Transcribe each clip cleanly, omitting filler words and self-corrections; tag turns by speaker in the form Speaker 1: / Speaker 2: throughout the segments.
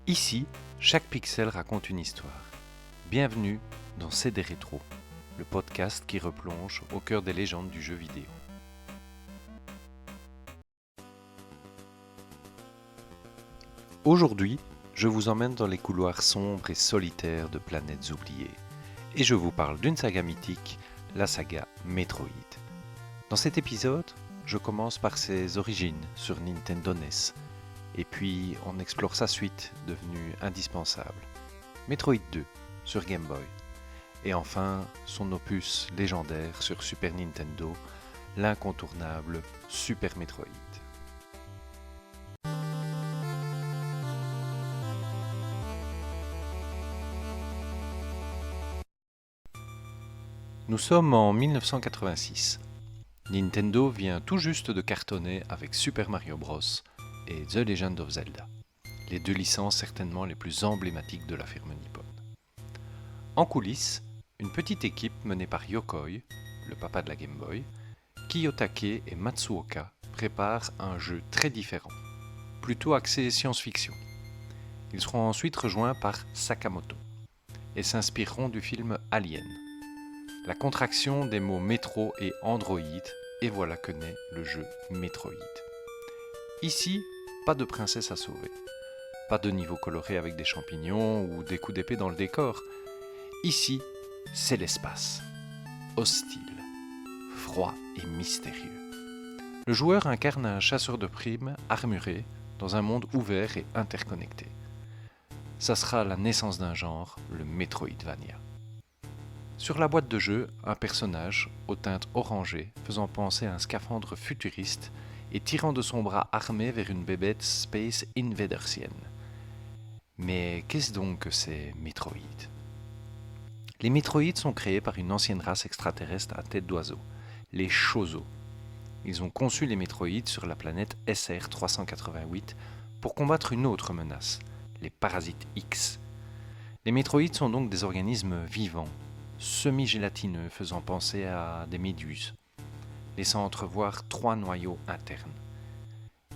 Speaker 1: Ici, chaque pixel raconte une histoire. Bienvenue dans CD Rétro, le podcast qui replonge au cœur des légendes du jeu vidéo. Aujourd'hui, je vous emmène dans les couloirs sombres et solitaires de planètes oubliées. Et je vous parle d'une saga mythique, la saga Metroid. Dans cet épisode, je commence par ses origines sur Nintendo NES. Et puis, on explore sa suite, devenue indispensable. Metroid 2 sur Game Boy. Et enfin, son opus légendaire sur Super Nintendo, l'incontournable Super Metroid. Nous sommes en 1986. Nintendo vient tout juste de cartonner avec Super Mario Bros. Et The Legend of Zelda, les deux licences certainement les plus emblématiques de la firme nippone. En coulisses, une petite équipe menée par Yokoi, le papa de la Game Boy, Kiyotake et Matsuoka préparent un jeu très différent, plutôt axé science-fiction. Ils seront ensuite rejoints par Sakamoto et s'inspireront du film Alien. La contraction des mots métro et androïde, et voilà que naît le jeu Metroid. Ici, pas de princesse à sauver, pas de niveau coloré avec des champignons ou des coups d'épée dans le décor. Ici, c'est l'espace, hostile, froid et mystérieux. Le joueur incarne un chasseur de primes armuré dans un monde ouvert et interconnecté. Ça sera la naissance d'un genre, le Metroidvania. Sur la boîte de jeu, un personnage aux teintes orangées faisant penser à un scaphandre futuriste et tirant de son bras armé vers une bébête Space Invadersienne. Mais qu'est-ce donc que ces Metroid ? Les Metroid sont créés par une ancienne race extraterrestre à tête d'oiseau, les Chozo. Ils ont conçu les Metroid sur la planète SR-388 pour combattre une autre menace, les Parasites X. Les Metroid sont donc des organismes vivants, semi-gélatineux faisant penser à des méduses, laissant entrevoir 3 noyaux internes.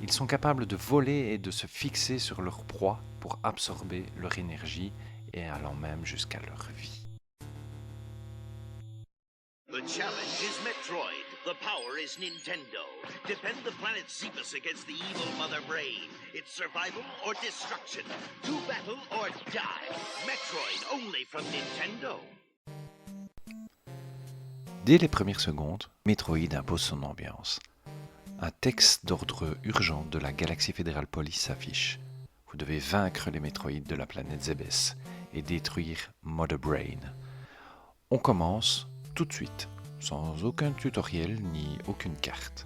Speaker 1: Ils sont capables de voler et de se fixer sur leur proie pour absorber leur énergie et allant même jusqu'à leur vie.
Speaker 2: The challenge is Metroid. The power is Nintendo. Defend the planet Zebus against the evil Mother Brain. It's survival or destruction. Do battle or die. Metroid only from Nintendo.
Speaker 1: Dès les premières secondes, Metroid impose son ambiance. Un texte d'ordre urgent de la Galaxy Federal Police s'affiche. Vous devez vaincre les Metroid de la planète Zebes et détruire Mother Brain. On commence tout de suite, sans aucun tutoriel ni aucune carte.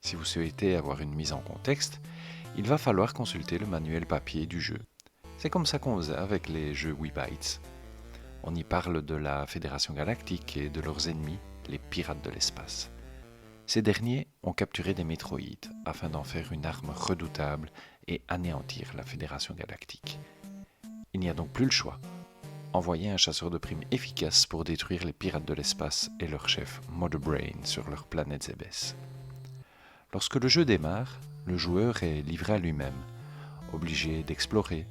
Speaker 1: Si vous souhaitez avoir une mise en contexte, il va falloir consulter le manuel papier du jeu. C'est comme ça qu'on faisait avec les jeux Wii Bytes. On y parle de la Fédération Galactique et de leurs ennemis, les pirates de l'espace. Ces derniers ont capturé des Metroïdes afin d'en faire une arme redoutable et anéantir la Fédération Galactique. Il n'y a donc plus le choix. Envoyer un chasseur de primes efficace pour détruire les pirates de l'espace et leur chef Mother Brain sur leur planète Zebes. Lorsque le jeu démarre, le joueur est livré à lui-même, obligé d'explorer,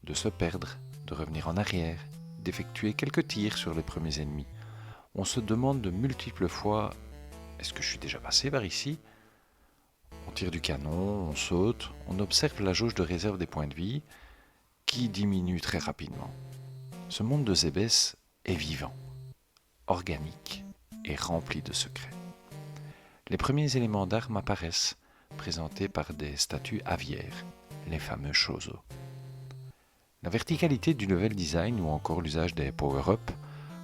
Speaker 1: de se perdre, de revenir en arrière, d'effectuer quelques tirs sur les premiers ennemis. On se demande de multiples fois « Est-ce que je suis déjà passé par ici ?» On tire du canon, on saute, on observe la jauge de réserve des points de vie qui diminue très rapidement. Ce monde de Zebes est vivant, organique et rempli de secrets. Les premiers éléments d'armes apparaissent, présentés par des statues aviaires, les fameux Chozo. La verticalité du level design ou encore l'usage des power-up,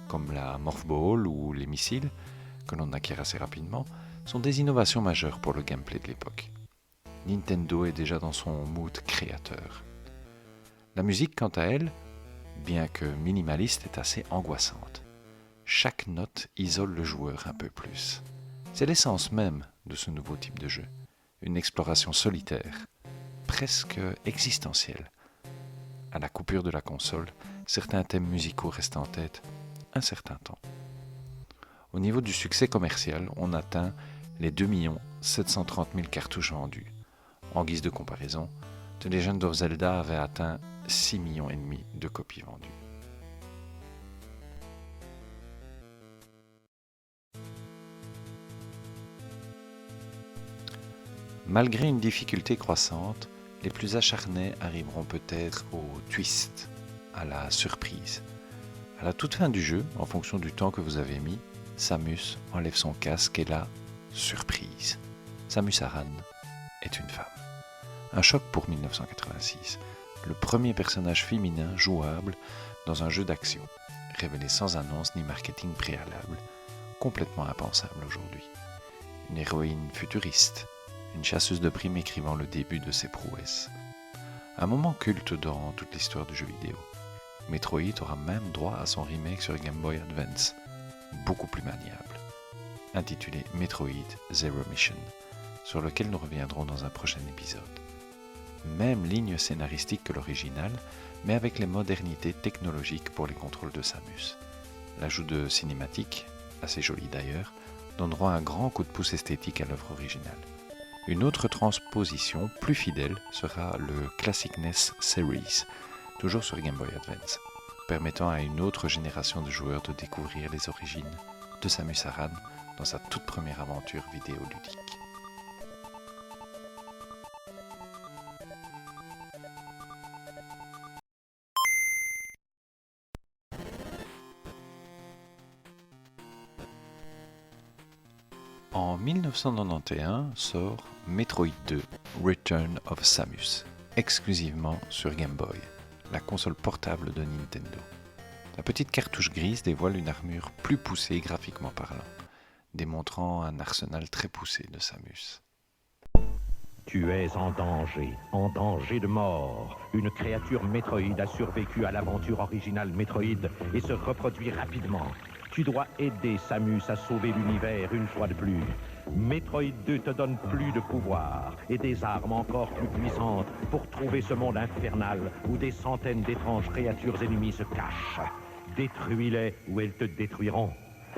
Speaker 1: comme la Morph Ball ou les missiles, que l'on acquiert assez rapidement, sont des innovations majeures pour le gameplay de l'époque. Nintendo est déjà dans son mood créateur. La musique, quant à elle, bien que minimaliste, est assez angoissante. Chaque note isole le joueur un peu plus. C'est l'essence même de ce nouveau type de jeu. Une exploration solitaire, presque existentielle. À la coupure de la console, certains thèmes musicaux restent en tête un certain temps. Au niveau du succès commercial, on atteint les 2 730 000 cartouches vendues. En guise de comparaison, The Legend of Zelda avait atteint 6,5 millions de copies vendues. Malgré une difficulté croissante, les plus acharnés arriveront peut-être au twist, à la surprise. À la toute fin du jeu, en fonction du temps que vous avez mis, Samus enlève son casque et la surprise. Samus Aran est une femme. Un choc pour 1986. Le premier personnage féminin jouable dans un jeu d'action, révélé sans annonce ni marketing préalable, complètement impensable aujourd'hui. Une héroïne futuriste, une chasseuse de primes écrivant le début de ses prouesses. Un moment culte dans toute l'histoire du jeu vidéo. Metroid aura même droit à son remake sur Game Boy Advance, beaucoup plus maniable, intitulé Metroid Zero Mission, sur lequel nous reviendrons dans un prochain épisode. Même ligne scénaristique que l'original, mais avec les modernités technologiques pour les contrôles de Samus. L'ajout de cinématiques, assez joli d'ailleurs, donneront un grand coup de pouce esthétique à l'œuvre originale. Une autre transposition plus fidèle sera le Classic NES Series, toujours sur Game Boy Advance, permettant à une autre génération de joueurs de découvrir les origines de Samus Aran dans sa toute première aventure vidéoludique. En 1991 sort Metroid 2 Return of Samus, exclusivement sur Game Boy, la console portable de Nintendo. La petite cartouche grise dévoile une armure plus poussée graphiquement parlant, démontrant un arsenal très poussé de Samus.
Speaker 3: Tu es en danger de mort. Une créature Metroid a survécu à l'aventure originale Metroid et se reproduit rapidement. Tu dois aider Samus à sauver l'univers une fois de plus. Metroid 2 te donne plus de pouvoir et des armes encore plus puissantes pour trouver ce monde infernal où des centaines d'étranges créatures ennemies se cachent. Détruis-les ou elles te détruiront.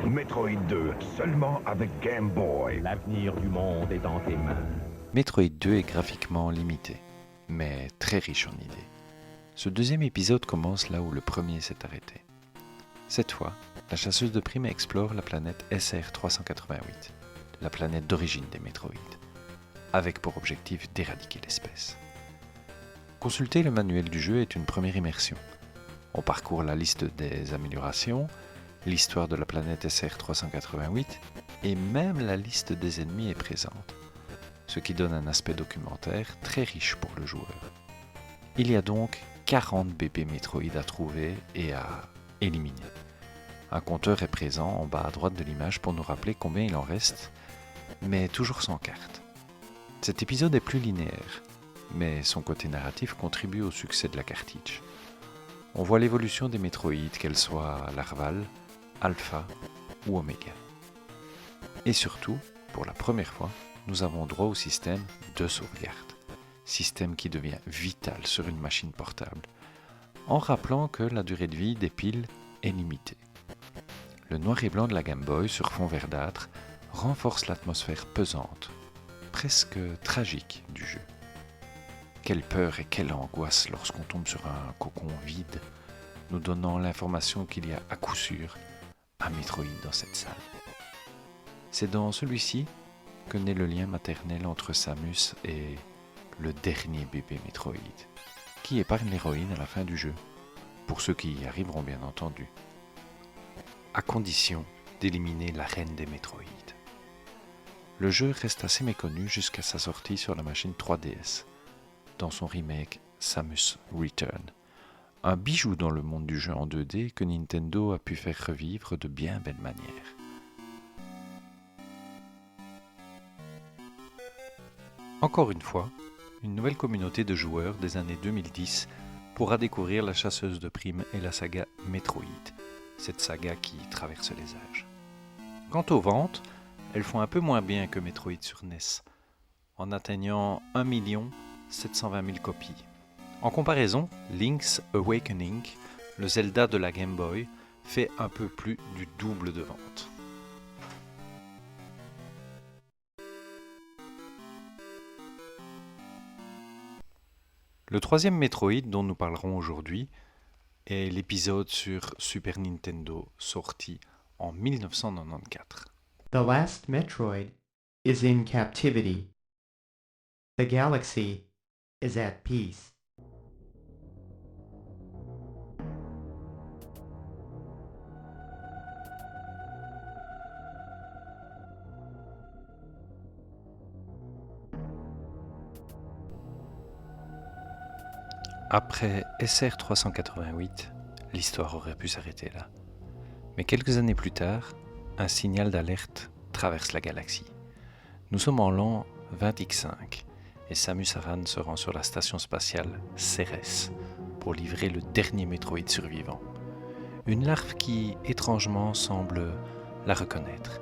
Speaker 4: Metroid 2, seulement avec Game Boy.
Speaker 3: L'avenir du monde est dans tes mains.
Speaker 1: Metroid 2 est graphiquement limité, mais très riche en idées. Ce deuxième épisode commence là où le premier s'est arrêté. Cette fois, la chasseuse de primes explore la planète SR388, la planète d'origine des Metroid, avec pour objectif d'éradiquer l'espèce. Consulter le manuel du jeu est une première immersion. On parcourt la liste des améliorations, l'histoire de la planète SR388 et même la liste des ennemis est présente, ce qui donne un aspect documentaire très riche pour le joueur. Il y a donc 40 bébés Metroid à trouver et à éliminer. Un compteur est présent en bas à droite de l'image pour nous rappeler combien il en reste, mais toujours sans carte. Cet épisode est plus linéaire, mais son côté narratif contribue au succès de la cartouche. On voit l'évolution des Metroid, qu'elles soient larvales, alpha ou oméga. Et surtout, pour la première fois, nous avons droit au système de sauvegarde, système qui devient vital sur une machine portable, en rappelant que la durée de vie des piles est limitée. Le noir et blanc de la Game Boy sur fond verdâtre renforce l'atmosphère pesante, presque tragique du jeu. Quelle peur et quelle angoisse lorsqu'on tombe sur un cocon vide, nous donnant l'information qu'il y a à coup sûr un Metroid dans cette salle. C'est dans celui-ci que naît le lien maternel entre Samus et le dernier bébé Metroid, qui épargne l'héroïne à la fin du jeu, pour ceux qui y arriveront bien entendu, à condition d'éliminer la reine des Metroid. Le jeu reste assez méconnu jusqu'à sa sortie sur la machine 3DS, dans son remake Samus Return, un bijou dans le monde du jeu en 2D que Nintendo a pu faire revivre de bien belle manière. Encore une fois, une nouvelle communauté de joueurs des années 2010 pourra découvrir la chasseuse de primes et la saga Metroid, cette saga qui traverse les âges. Quant aux ventes, elles font un peu moins bien que Metroid sur NES, en atteignant 1 720 000 copies. En comparaison, Link's Awakening, le Zelda de la Game Boy, fait un peu plus du double de ventes. Le troisième Metroid dont nous parlerons aujourd'hui est l'épisode sur Super Nintendo sorti en 1994.
Speaker 5: The last Metroid is in captivity. The galaxy is at peace.
Speaker 1: Après SR 388, l'histoire aurait pu s'arrêter là. Mais quelques années plus tard, un signal d'alerte traverse la galaxie. Nous sommes en l'an 20X5 et Samus Aran se rend sur la station spatiale Ceres pour livrer le dernier Metroid survivant. Une larve qui, étrangement, semble la reconnaître.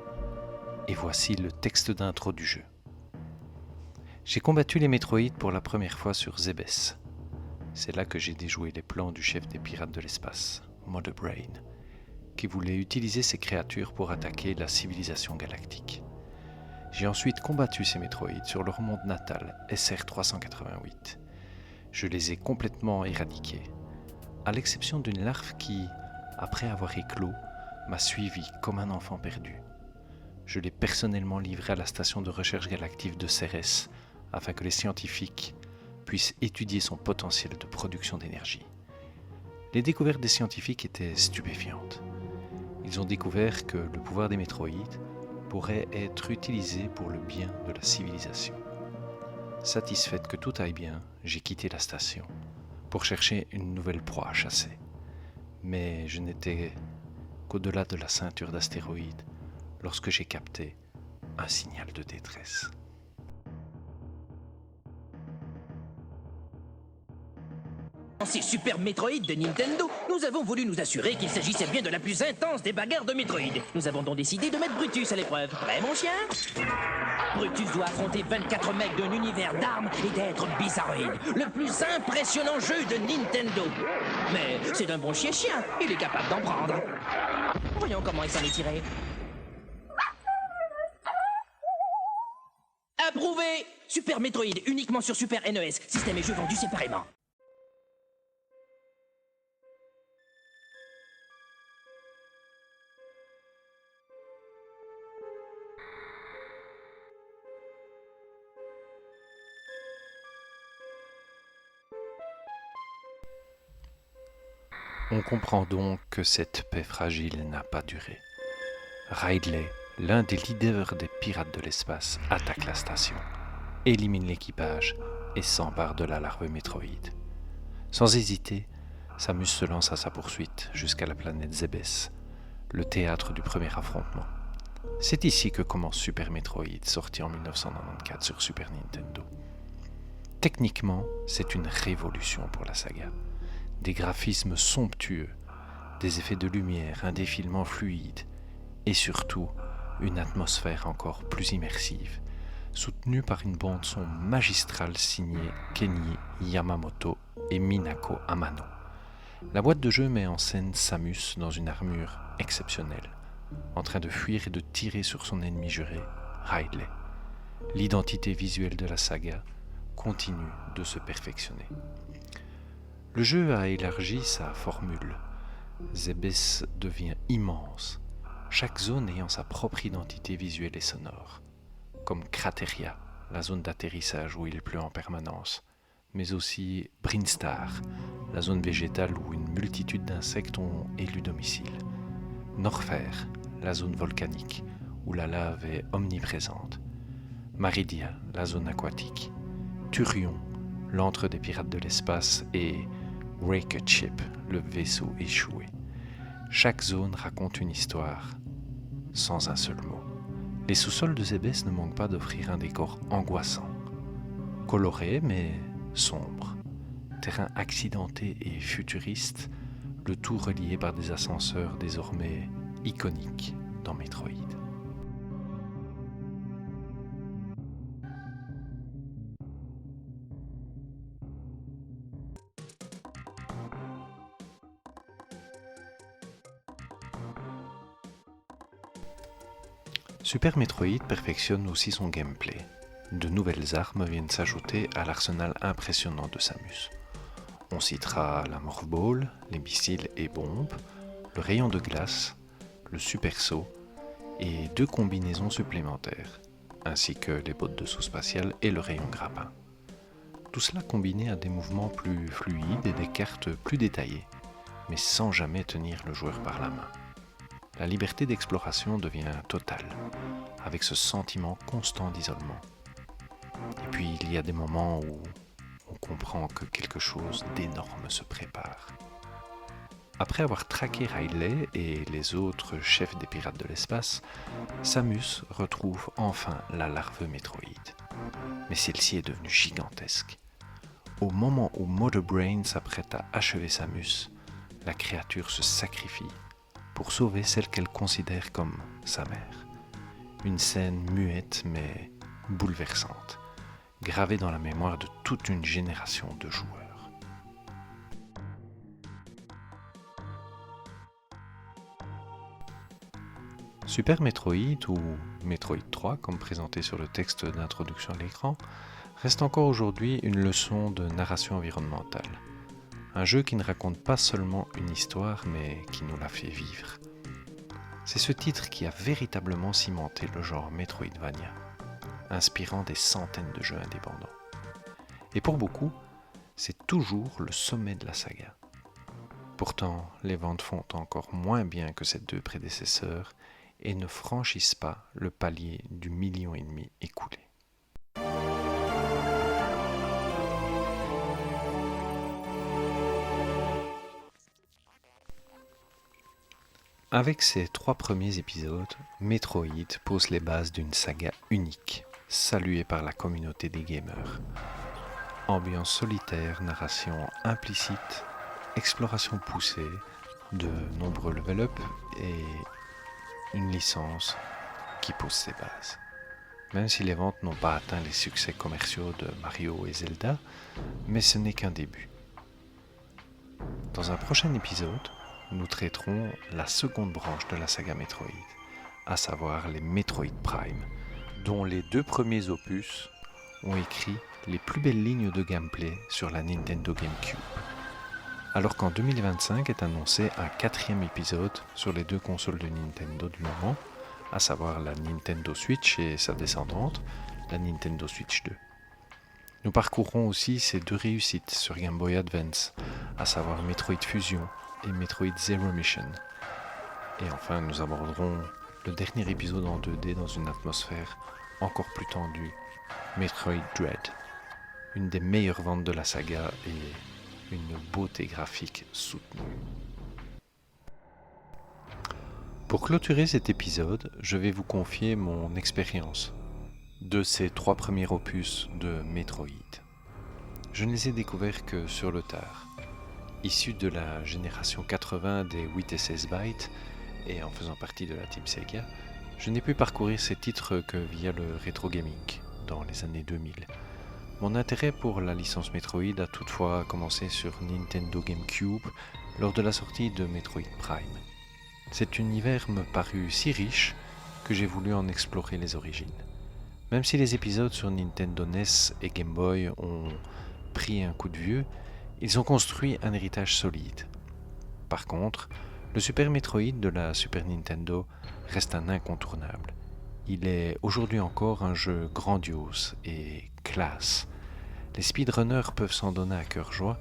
Speaker 1: Et voici le texte d'intro du jeu. J'ai combattu les Metroïdes pour la première fois sur Zebes. C'est là que j'ai déjoué les plans du chef des pirates de l'espace, Mother Brain, qui voulait utiliser ces créatures pour attaquer la civilisation galactique. J'ai ensuite combattu ces Metroïdes sur leur monde natal, SR-388. Je les ai complètement éradiqués, à l'exception d'une larve qui, après avoir éclos, m'a suivi comme un enfant perdu. Je l'ai personnellement livré à la station de recherche galactique de Ceres, afin que les scientifiques puissent étudier son potentiel de production d'énergie. Les découvertes des scientifiques étaient stupéfiantes. Ils ont découvert que le pouvoir des Métroïdes pourrait être utilisé pour le bien de la civilisation. Satisfaite que tout aille bien, j'ai quitté la station pour chercher une nouvelle proie à chasser. Mais je n'étais qu'au-delà de la ceinture d'astéroïdes lorsque j'ai capté un signal de détresse.
Speaker 6: Ces Super Metroid de Nintendo, nous avons voulu nous assurer qu'il s'agissait bien de la plus intense des bagarres de Metroid. Nous avons donc décidé de mettre Brutus à l'épreuve. Prêt, mon chien? Brutus doit affronter 24 mecs d'un univers d'armes et d'êtres bizarroïdes. Le plus impressionnant jeu de Nintendo. Mais c'est d'un bon chien, il est capable d'en prendre. Voyons comment il s'en est tiré. Approuvé! Super Metroid, uniquement sur Super NES. Système et jeux vendus séparément.
Speaker 1: On comprend donc que cette paix fragile n'a pas duré. Ridley, l'un des leaders des pirates de l'espace, attaque la station, élimine l'équipage et s'empare de la larve métroïde. Sans hésiter, Samus se lance à sa poursuite jusqu'à la planète Zebes, le théâtre du premier affrontement. C'est ici que commence Super Metroid, sorti en 1994 sur Super Nintendo. Techniquement, c'est une révolution pour la saga. Des graphismes somptueux, des effets de lumière, un défilement fluide et surtout une atmosphère encore plus immersive, soutenue par une bande-son magistrale signée Kenji Yamamoto et Minako Amano. La boîte de jeu met en scène Samus dans une armure exceptionnelle, en train de fuir et de tirer sur son ennemi juré, Ridley. L'identité visuelle de la saga continue de se perfectionner. Le jeu a élargi sa formule. Zebes devient immense, chaque zone ayant sa propre identité visuelle et sonore, comme Crateria, la zone d'atterrissage où il pleut en permanence, mais aussi Brinstar, la zone végétale où une multitude d'insectes ont élu domicile, Norfair, la zone volcanique où la lave est omniprésente, Maridia, la zone aquatique, Turion, l'antre des pirates de l'espace, et Wrecked Ship, le vaisseau échoué. Chaque zone raconte une histoire, sans un seul mot. Les sous-sols de Zebes ne manquent pas d'offrir un décor angoissant, coloré mais sombre, terrain accidenté et futuriste, le tout relié par des ascenseurs désormais iconiques dans Metroid. Super Metroid perfectionne aussi son gameplay. De nouvelles armes viennent s'ajouter à l'arsenal impressionnant de Samus. On citera la Morph Ball, les missiles et bombes, le rayon de glace, le super saut et 2 combinaisons supplémentaires, ainsi que les bottes de saut spatial et le rayon grappin. Tout cela combiné à des mouvements plus fluides et des cartes plus détaillées, mais sans jamais tenir le joueur par la main. La liberté d'exploration devient totale, avec ce sentiment constant d'isolement. Et puis il y a des moments où on comprend que quelque chose d'énorme se prépare. Après avoir traqué Riley et les autres chefs des pirates de l'espace, Samus retrouve enfin la larve Metroid. Mais celle-ci est devenue gigantesque. Au moment où Mother Brain s'apprête à achever Samus, la créature se sacrifie pour sauver celle qu'elle considère comme sa mère. Une scène muette mais bouleversante, gravée dans la mémoire de toute une génération de joueurs. Super Metroid, ou Metroid 3 comme présenté sur le texte d'introduction à l'écran, reste encore aujourd'hui une leçon de narration environnementale. Un jeu qui ne raconte pas seulement une histoire, mais qui nous la fait vivre. C'est ce titre qui a véritablement cimenté le genre Metroidvania, inspirant des centaines de jeux indépendants. Et pour beaucoup, c'est toujours le sommet de la saga. Pourtant, les ventes font encore moins bien que ses 2 prédécesseurs et ne franchissent pas le palier du 1,5 million écoulé. Avec ses 3 premiers épisodes, Metroid pose les bases d'une saga unique, saluée par la communauté des gamers. Ambiance solitaire, narration implicite, exploration poussée, de nombreux level-up et une licence qui pose ses bases. Même si les ventes n'ont pas atteint les succès commerciaux de Mario et Zelda, mais ce n'est qu'un début. Dans un prochain épisode, nous traiterons la seconde branche de la saga Metroid, à savoir les Metroid Prime, dont les 2 premiers opus ont écrit les plus belles lignes de gameplay sur la Nintendo GameCube. Alors qu'en 2025 est annoncé un 4e épisode sur les 2 consoles de Nintendo du moment, à savoir la Nintendo Switch et sa descendante, la Nintendo Switch 2. Nous parcourrons aussi ces 2 réussites sur Game Boy Advance, à savoir Metroid Fusion et Metroid Zero Mission. Et enfin, nous aborderons le dernier épisode en 2D dans une atmosphère encore plus tendue, Metroid Dread, une des meilleures ventes de la saga et une beauté graphique soutenue. Pour clôturer cet épisode, je vais vous confier mon expérience de ces 3 premiers opus de Metroid. Je ne les ai découverts que sur le tard. Issu de la génération 80 des 8 et 16 bytes, et en faisant partie de la team Sega, je n'ai pu parcourir ces titres que via le rétro gaming, dans les années 2000. Mon intérêt pour la licence Metroid a toutefois commencé sur Nintendo GameCube lors de la sortie de Metroid Prime. Cet univers me parut si riche que j'ai voulu en explorer les origines. Même si les épisodes sur Nintendo NES et Game Boy ont pris un coup de vieux, ils ont construit un héritage solide. Par contre, le Super Metroid de la Super Nintendo reste un incontournable. Il est aujourd'hui encore un jeu grandiose et classe. Les speedrunners peuvent s'en donner à cœur joie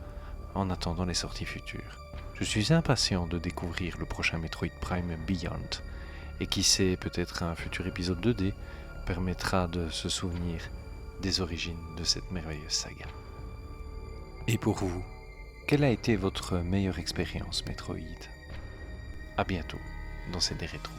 Speaker 1: en attendant les sorties futures. Je suis impatient de découvrir le prochain Metroid Prime Beyond, et qui sait, peut-être un futur épisode 2D permettra de se souvenir des origines de cette merveilleuse saga. Et pour vous, quelle a été votre meilleure expérience Metroid ? À bientôt dans CD Rétro.